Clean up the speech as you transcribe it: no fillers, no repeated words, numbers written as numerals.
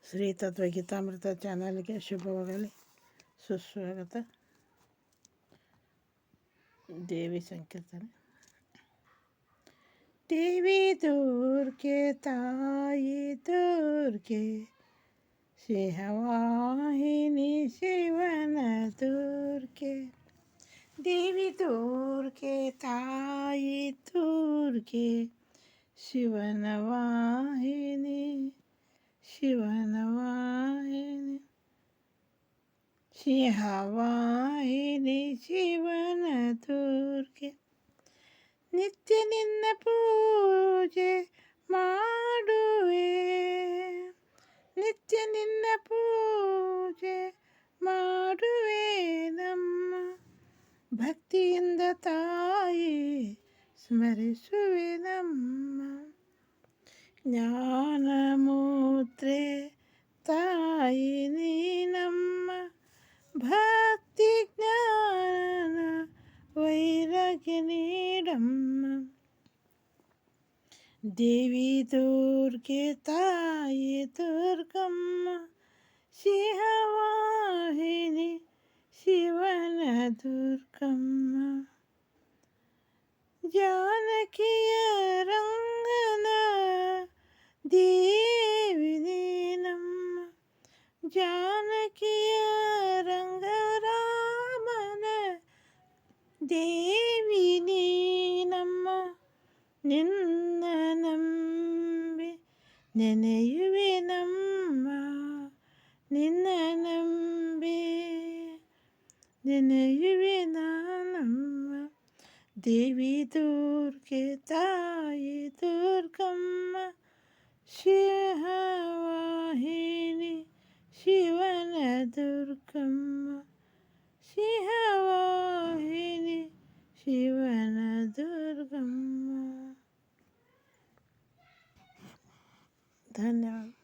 ಶ್ರೀ ತತ್ವಗೀತಾಮೃತ ಚಾನಲ್ಗೆ ಶುಭವಾಗಲಿ, ಸುಸ್ವಾಗತ. ದೇವಿ ಸಂಕೀರ್ತನೆ. ದೇವಿ ದುರ್ಗೆ ತಾಯಿ ದುರ್ಗೆ, ಸಿಂಹವಾಹಿನಿ ಶಿವನ ದುರ್ಗೆ. ದೇವಿ ದುರ್ಗೆ ತಾಯಿ ದುರ್ಗೆ, ಶಿವನ ವಾಹಿನಿ ಶಿವನ ವಾಹಿನಿ, ಸಿಂಹವಾಹಿನಿ ಶಿವನ ದುರ್ಗೆ. ನಿತ್ಯ ನಿನ್ನ ಪೂಜೆ ಮಾಡುವೆ, ನಿತ್ಯ ನಿನ್ನ ಪೂಜೆ ಮಾಡುವೆ. ನಮ್ಮ ಭಕ್ತಿಯಿಂದ ತಾಯಿ ಸ್ಮರಿಸುವೆ. ನಮ್ಮ ಜ್ಞಾನ ಮುದ್ರೆ ತಾಯಿ ನೀ, ನಮ್ಮ ಭಕ್ತಿ ಜ್ಞಾನ ವೈರಾಗ್ಯ ನೀಡಮ್ಮ. ದೇವಿ ದುರ್ಗೆ ತಾಯಿ ದುರ್ಗಮ್ಮ, ಸಿಂಹವಾಹಿನಿ ಶಿವನ ದುರ್ಗಮ್ಮ. ಜಾನಕಿಯ ರಂಗನ ದೇವಿ ನೀನಮ್ಮ, ಜಾನಕಿಯ ರಂಗರಾಮನ ದೇವಿ ನೀನಮ್ಮ. ನಿನ್ನ ನಂಬಿ ನೆನೆಯುವೆ ನಮ್ಮ, ನಿನ್ನ ನಂಬಿ ನೆನೆಯುವೆ ನಾನಮ್ಮ. ದೇವಿ ದುರ್ಗೆ ತಾಯಿ ದುರ್ಗಮ್ಮ, ಸಿಂಹವಾಹಿನಿ ಶಿವನ ದುರ್ಗಮ್ಮ, ಸಿಂಹವಾಹಿನಿ ಶಿವನ ದುರ್ಗಮ್ಮ. ಧನ್ಯವಾದ.